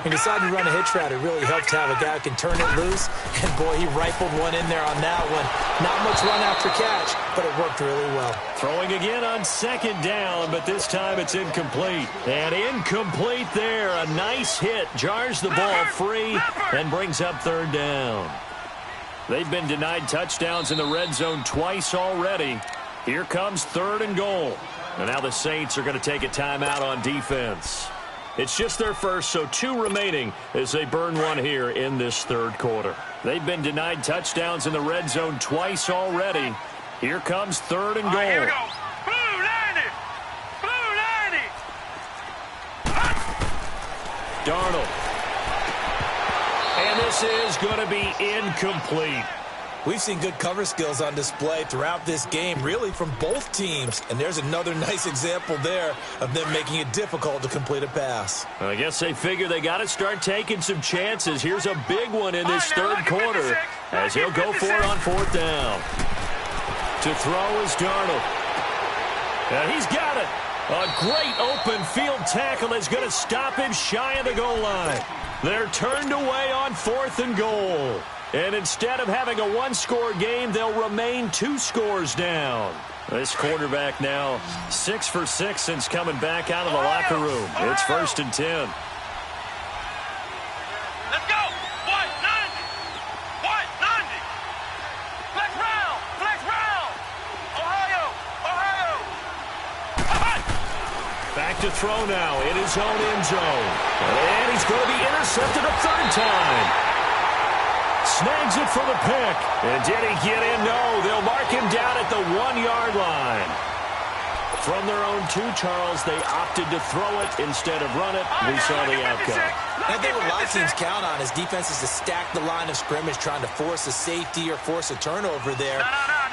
He decided to run a hitch route. It really helped to have a guy who can turn it loose. And, boy, he rifled one in there on that one. Not much run after catch, but it worked really well. Throwing again on second down, but this time it's incomplete. And incomplete there. A nice hit. Jars the ball free and brings up third down. They've been denied touchdowns in the red zone twice already. Here comes third and goal. And now the Saints are going to take a timeout on defense. It's just their first, so 2 remaining as they burn one here in this third quarter. They've been denied touchdowns in the red zone twice already. Here comes third and goal. Here we go. Blue 90. Blue 90. Darnold. And this is going to be incomplete. We've seen good cover skills on display throughout this game, really from both teams. And there's another nice example there of them making it difficult to complete a pass. I guess they figure they got to start taking some chances. Here's a big one in this third quarter as he'll go for it on fourth down. To throw is Darnold. And he's got it. A great open field tackle is going to stop him shy of the goal line. They're turned away on 4th and goal. And instead of having a one-score game, they'll remain 2 scores down. This quarterback now 6 for 6 since coming back out of the locker room. It's 1st and 10. Let's go! White 90! White 90! Flex round! Flex round! Ohio! Ohio! Back to throw now in his own end zone. And he's going to be intercepted a 3rd time. Snags it for the pick. And did he get in? No. They'll mark him down at the 1-yard line. From their own 2, Charles, they opted to throw it instead of run it. We saw the outcome. I think what a lot of teams count on is defenses to stack the line of scrimmage, trying to force a safety or force a turnover there.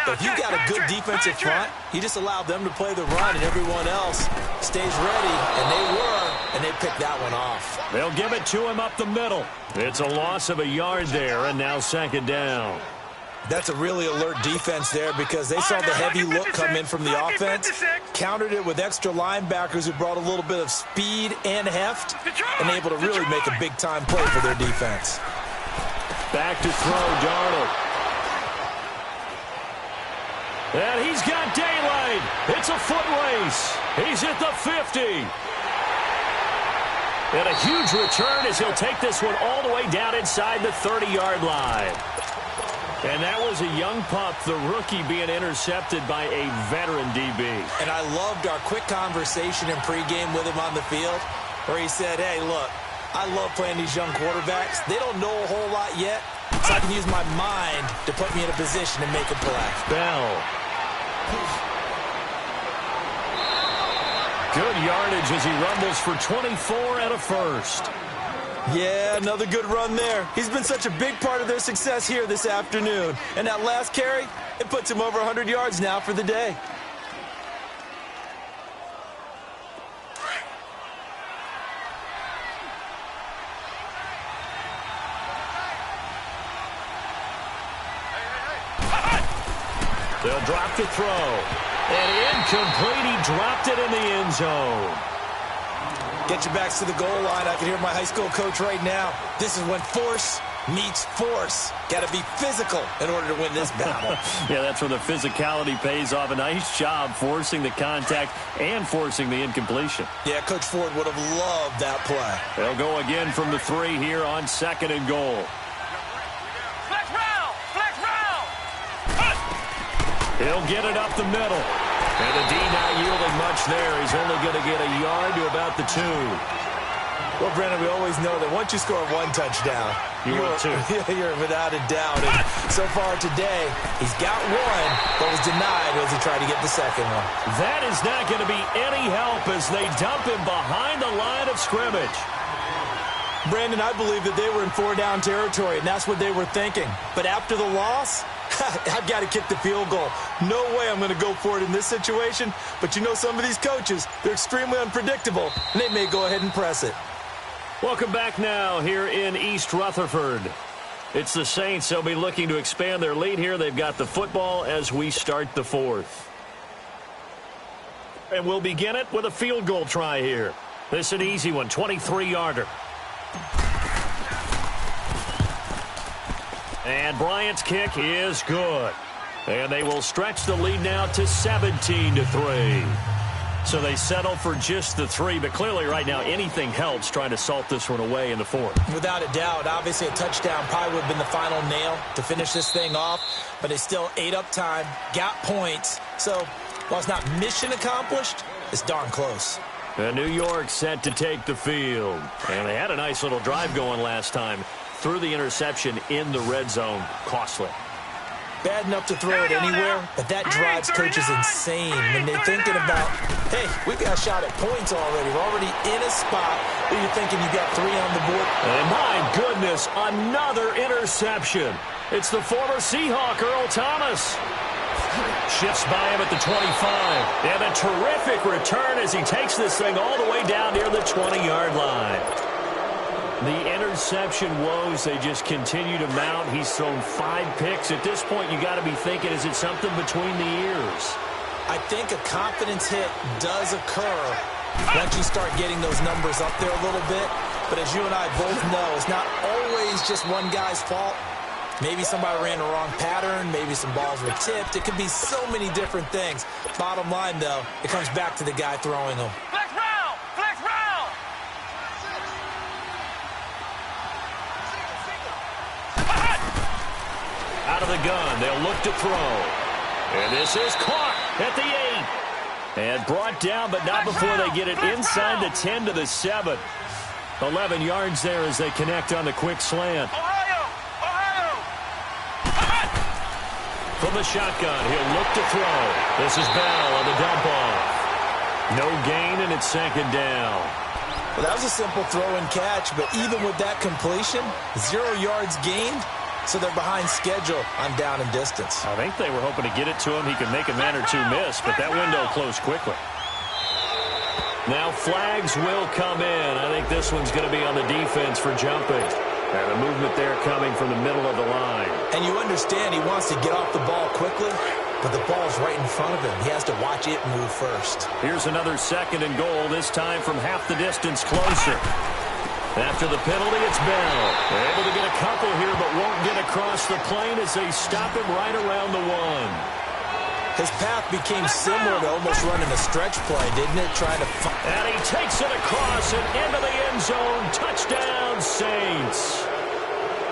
But if you've got a good defensive front, you just allow them to play the run and everyone else stays ready. And they were, and they picked that one off. They'll give it to him up the middle. It's a loss of a yard there, and now 2nd down. That's a really alert defense there because they saw the heavy look come in from the offense, countered it with extra linebackers who brought a little bit of speed and heft, and able to really make a big-time play for their defense. Back to throw, Darnold. And he's got daylight. It's a foot race. He's at the 50. And a huge return as he'll take this one all the way down inside the 30-yard line. And that was a young pup, the rookie, being intercepted by a veteran DB. And I loved our quick conversation in pregame with him on the field where he said, hey, look, I love playing these young quarterbacks. They don't know a whole lot yet, so I can use my mind to put me in a position to make a play. Bell. Good yardage as he rumbles for 24 and a first. Yeah, another good run there. He's been such a big part of their success here this afternoon. And that last carry, it puts him over 100 yards now for the day. They'll drop the throw. And incomplete. He dropped it in the end zone. Get your backs to the goal line. I can hear my high school coach right now. This is when force meets force. Got to be physical in order to win this battle. Yeah, that's where the physicality pays off. A nice job forcing the contact and forcing the incompletion. Yeah, Coach Ford would have loved that play. They'll go again from the 3 here on 2nd and goal. Flex round! Flex round! He'll get it up the middle. And the D not yielding much there. He's only going to get a yard to about the 2. Well, Brandon, we always know that once you score 1 touchdown, you're without a doubt. And so far today, he's got 1, but was denied as he tried to get the second one. That is not going to be any help as they dump him behind the line of scrimmage. Brandon, I believe that they were in 4-down territory, and that's what they were thinking. But after the loss, I've got to kick the field goal. No way I'm going to go for it in this situation. But you know, some of these coaches, they're extremely unpredictable, and they may go ahead and press it. Welcome back now here in East Rutherford. It's the Saints. They'll be looking to expand their lead here. They've got the football as we start the 4th. And we'll begin it with a field goal try here. This is an easy one, 23-yarder. And Bryant's kick is good. And they will stretch the lead now to 17-3. So they settle for just the 3, but clearly right now anything helps trying to salt this one away in the 4th. Without a doubt, obviously a touchdown probably would have been the final nail to finish this thing off, but they still ate up time, got points. So while it's not mission accomplished, it's darn close. And New York set to take the field. And they had a nice little drive going last time. Through the interception in the red zone. Costly. bad enough to throw it anywhere, but that drives coaches insane when they're thinking about, hey, we've got a shot at points already. We're already in a spot where you're thinking you got 3 on the board. And my goodness, another interception. It's the former Seahawk, Earl Thomas. Shifts by him at the 25. And a terrific return as he takes this thing all the way down near the 20-yard line. The interception woes, they just continue to mount. He's thrown 5 picks. At this point, you got to be thinking, is it something between the ears? I think a confidence hit does occur once you start getting those numbers up there a little bit. But as you and I both know, it's not always just one guy's fault. Maybe somebody ran the wrong pattern. Maybe some balls were tipped. It could be so many different things. Bottom line, though, it comes back to the guy throwing them. Flex round! Flex round! Out of the gun, they'll look to throw. And this is caught at the 8. And brought down, but not before they get it inside the 10 to the 7. 11 yards there as they connect on the quick slant. From the shotgun, he'll look to throw. This is Bell on the dump off. No gain, and it's 2nd down. Well, that was a simple throw and catch, but even with that completion, 0 yards gained, so they're behind schedule on down and distance. I think they were hoping to get it to him. He could make a man or two miss, but that window closed quickly. Now flags will come in. I think this one's going to be on the defense for jumping. And the movement there coming from the middle of the line. And you understand he wants to get off the ball quickly, but the ball's right in front of him. He has to watch it move first. Here's another 2nd and goal, this time from half the distance closer. After the penalty, it's Bell. They're able to get a couple here, but won't get across the plane as they stop him right around the 1. His path became similar to almost running a stretch play, didn't it? Trying to... And he takes it across and into the end zone. Touchdown, Saints.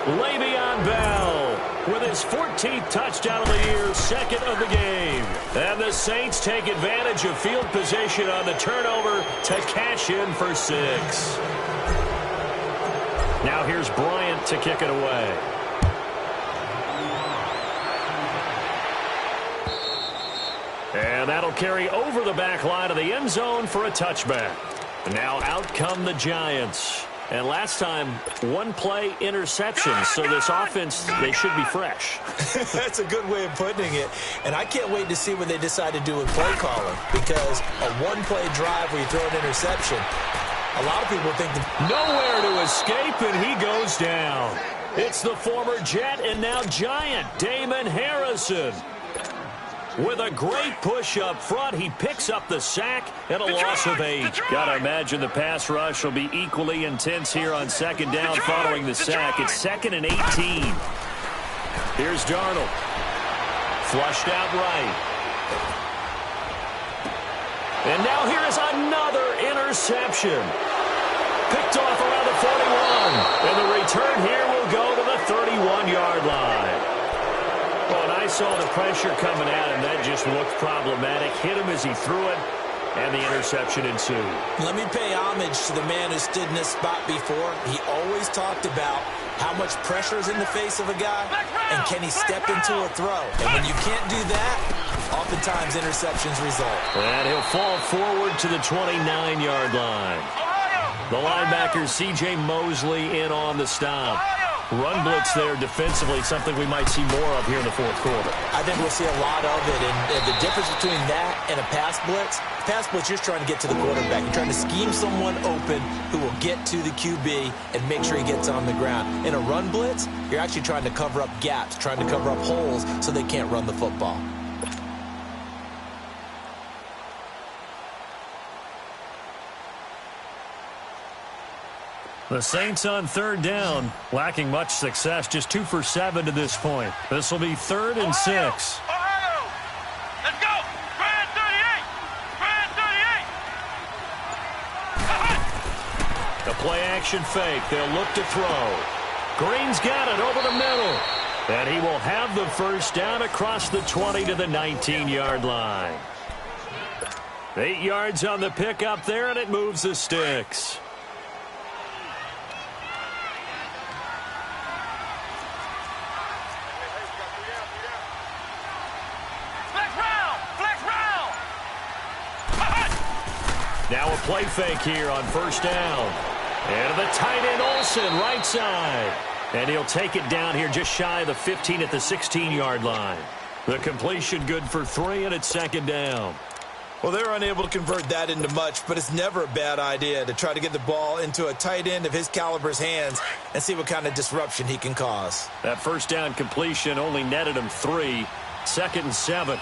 Le'Veon Bell with his 14th touchdown of the year, 2nd of the game. And the Saints take advantage of field position on the turnover to cash in for 6. Now here's Bryant to kick it away. And that'll carry over the back line of the end zone for a touchback. Now out come the Giants. And last time, 1-play interception. So this offense, they should be fresh. That's a good way of putting it. And I can't wait to see what they decide to do with play calling. Because a 1-play drive where you throw an interception, a lot of people think nowhere to escape, and he goes down. It's the former Jet and now Giant, Damon Harrison. With a great push up front, he picks up the sack and a loss of 8. Got to imagine the pass rush will be equally intense here on 2nd down following the sack. It's 2nd and 18. Here's Darnold. Flushed out right. And now here is another interception. Picked off around the 41. And the return here will go to the 31-yard line. Well, and I saw the pressure coming at him. That just looked problematic. Hit him as he threw it, and the interception ensued. Let me pay homage to the man who stood in this spot before. He always talked about how much pressure is in the face of a guy, and can he step into a throw. And when you can't do that, oftentimes interceptions result. And he'll fall forward to the 29-yard line. The linebacker, C.J. Mosley, in on the stop. Run blitz there defensively, something we might see more of here in the 4th quarter. I think we'll see a lot of it, and the difference between that and a pass blitz, you're trying to get to the quarterback. You're trying to scheme someone open who will get to the QB and make sure he gets on the ground. In a run blitz, you're actually trying to cover up gaps, trying to cover up holes so they can't run the football. The Saints on 3rd down, lacking much success, just 2 for 7 to this point. This will be 3rd and 6. Ohio! Let's go! Brand 38! Brand 38! The play-action fake. They'll look to throw. Green's got it over the middle. And he will have the first down across the 20 to the 19-yard line. 8 yards on the pickup there, and it moves the sticks. Now a play fake here on first down. And the tight end Olsen, right side. And he'll take it down here just shy of the 15 at the 16-yard line. The completion good for 3, and it's second down. Well, they're unable to convert that into much, but it's never a bad idea to try to get the ball into a tight end of his caliber's hands and see what kind of disruption he can cause. That first down completion only netted him 3. Second and 7.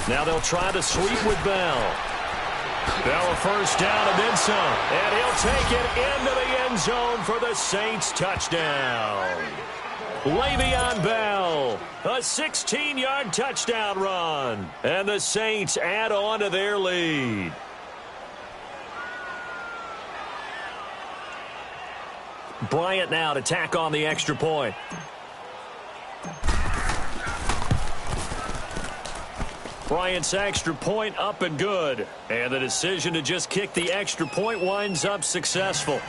Now they'll try to sweep with Bell. Bell a first down and then some. And he'll take it into the end zone for the Saints touchdown. Le'Veon Bell, a 16-yard touchdown run. And the Saints add on to their lead. Bryant now to tack on the extra point. Bryant's extra point up and good. And the decision to just kick the extra point winds up successful.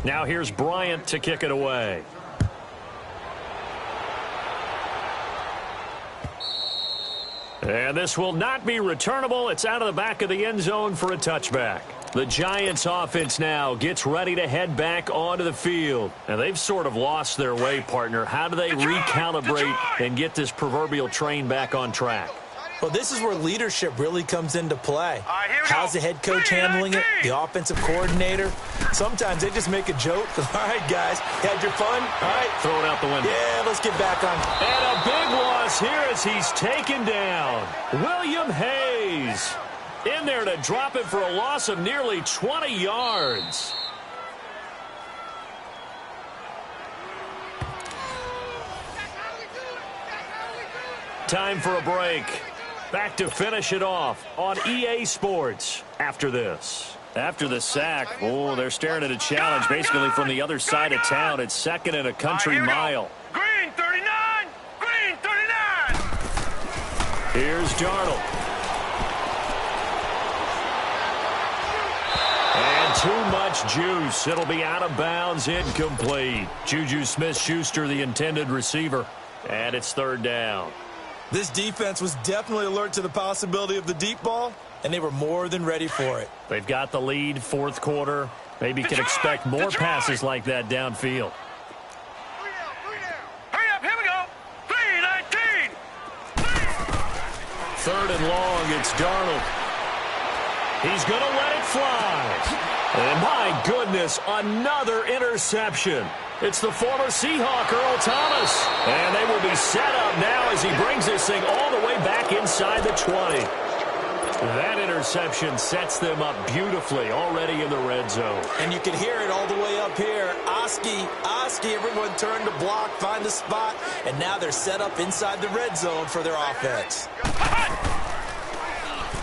Now here's Bryant to kick it away. And this will not be returnable. It's out of the back of the end zone for a touchback. The Giants offense now gets ready to head back onto the field. And they've sort of lost their way, partner. How do they recalibrate and get this proverbial train back on track? Well, this is where leadership really comes into play. How's the head coach handling it? The offensive coordinator? Sometimes they just make a joke. All right, guys, you had your fun? All right. Throw it out the window. Yeah, let's get back on. And a big loss here as he's taken down. William Hayes in there to drop it for a loss of nearly 20 yards. Time for a break. Back to finish it off on EA Sports after this. After the sack, oh, they're staring at a challenge basically from the other side of town. It's second and a country mile. Green 39! Green 39! Here's Darnold. And too much juice. It'll be out of bounds, incomplete. Juju Smith-Schuster, the intended receiver. And it's third down. This defense was definitely alert to the possibility of the deep ball, and they were more than ready for it. They've got the lead, fourth quarter. Maybe can expect more passes like that downfield. Hurry up, here we go. 3-19. Third and long, it's Darnold. He's going to let it fly. And my goodness, another interception. It's the former Seahawk, Earl Thomas. And they will be set up now as he brings this thing all the way back inside the 20. That interception sets them up beautifully already in the red zone. And you can hear it all the way up here. Oski, everyone turned to block, find the spot, and now they're set up inside the red zone for their offense.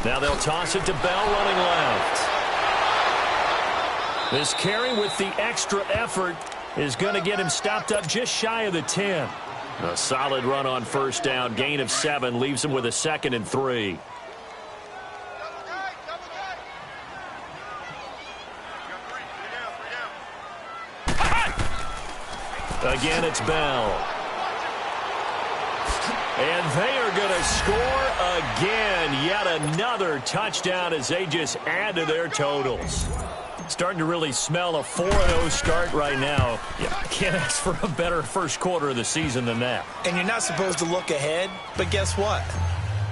Now they'll toss it to Bell running left. This carry with the extra effort is going to get him stopped up just shy of the 10. A solid run on first down. Gain of 7 leaves him with a 2nd and 3. Again, it's Bell. And they are going to score again. Yet another touchdown as they just add to their totals. Starting to really smell a 4-0 start right now. Yeah, can't ask for a better first quarter of the season than that. And you're not supposed to look ahead, but guess what?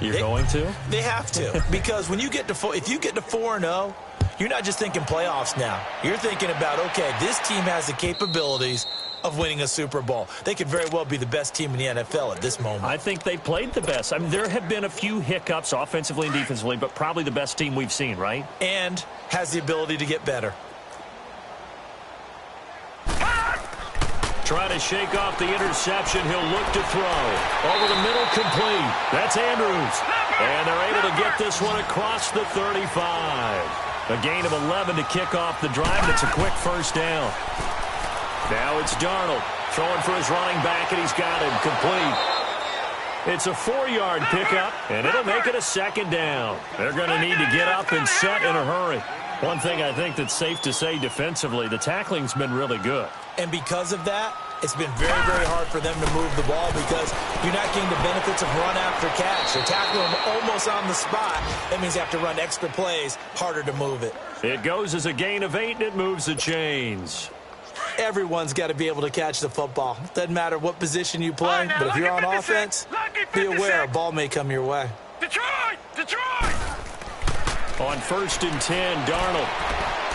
You're going to? They have to. Because when you get to if you get to 4-0, you're not just thinking playoffs now. You're thinking about, okay, this team has the capabilities of winning a Super Bowl. They could very well be the best team in the NFL at this moment. I think they played the best. I mean, there have been a few hiccups offensively and defensively, but probably the best team we've seen, right? And has the ability to get better. Trying to shake off the interception. He'll look to throw. Over the middle, complete. That's Andrews. And they're able to get this one across the 35. A gain of 11 to kick off the drive, and it's a quick first down. Now it's Darnold throwing for his running back, and he's got him complete. It's a 4-yard pickup, and it'll make it a 2nd down. They're going to need to get up and set in a hurry. One thing I think that's safe to say defensively, the tackling's been really good. And because of that, It's been very, very hard for them to move the ball because you're not getting the benefits of run after catch. They're tackling them almost on the spot. That means you have to run extra plays, harder to move it. It goes as a gain of 8, and it moves the chains. Everyone's got to be able to catch the football. Doesn't matter what position you play, but if you're on offense, be aware a ball may come your way. Detroit! Detroit! On 1st and 10, Darnold.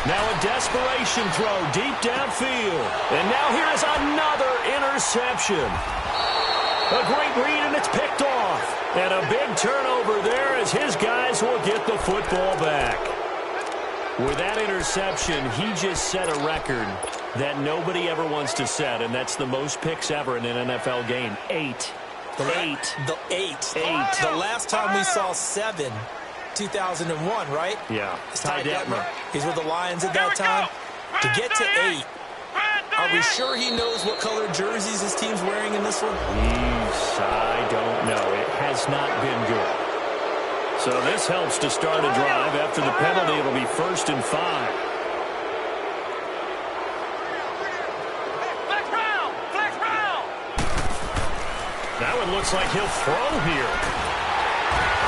Now a desperation throw deep downfield. And now here's another interception. A great read, and it's picked off. And a big turnover there as his guys will get the football back. With that interception, he just set a record that nobody ever wants to set, and that's the most picks ever in an NFL game. 8. The last time we saw 7, 2001, right? Yeah. Ty Detmer. He's with the Lions at that time. To get to 8, are we sure he knows what color jerseys his team's wearing in this one? I don't know. It has not been good. So this helps to start a drive. After the penalty, it'll be 1st and 5. That one looks like he'll throw here.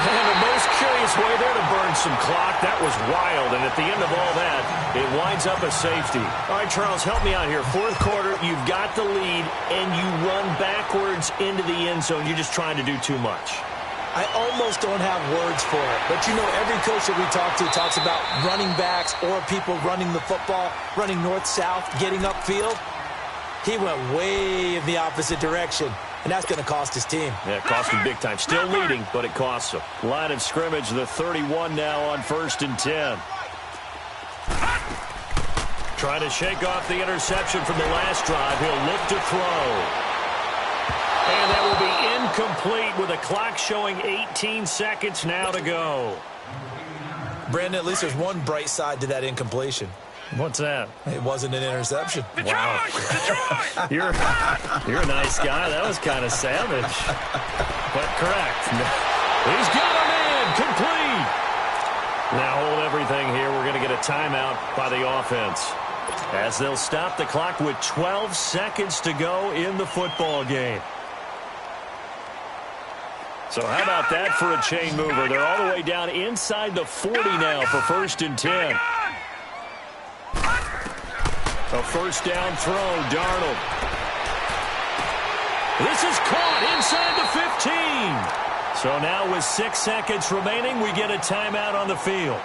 And the most curious way there to burn some clock. That was wild. And at the end of all that, it winds up a safety. All right, Charles, help me out here. 4th quarter, you've got the lead, and you run backwards into the end zone. You're just trying to do too much. I almost don't have words for it. But, you know, every coach that we talk to talks about running backs or people running the football, running north-south, getting upfield. He went way in the opposite direction. And that's going to cost his team. Yeah, it cost him big time. Still leading, but it costs him. Line of scrimmage, the 31 now on 1st and 10. Trying to shake off the interception from the last drive. He'll look to throw. And that will be incomplete with a clock showing 18 seconds now to go. Brandon, at least there's one bright side to that incompletion. What's that? It wasn't an interception. Wow. You're a nice guy. That was kind of savage. But correct. He's got him in. Complete. Now hold everything here. We're going to get a timeout by the offense, as they'll stop the clock with 12 seconds to go in the football game. So how about that for a chain mover? They're all the way down inside the 40 now for 1st and 10. A 1st down throw, Darnold. This is caught inside the 15. So now with 6 seconds remaining, we get a timeout on the field.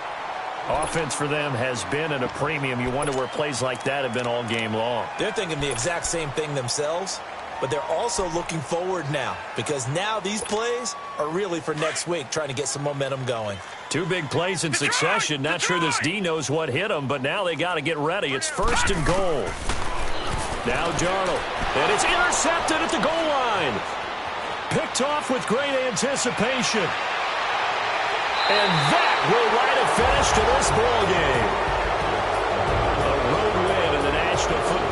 Offense for them has been at a premium. You wonder where plays like that have been all game long. They're thinking the exact same thing themselves, but they're also looking forward now, because now these plays are really for next week, trying to get some momentum going. 2 big plays in succession. Not sure this D knows what hit them, but now they got to get ready. It's 1st and goal. Now Darnold. And it's intercepted at the goal line. Picked off with great anticipation. And that will write a finish to this ball game. A road win in the National Football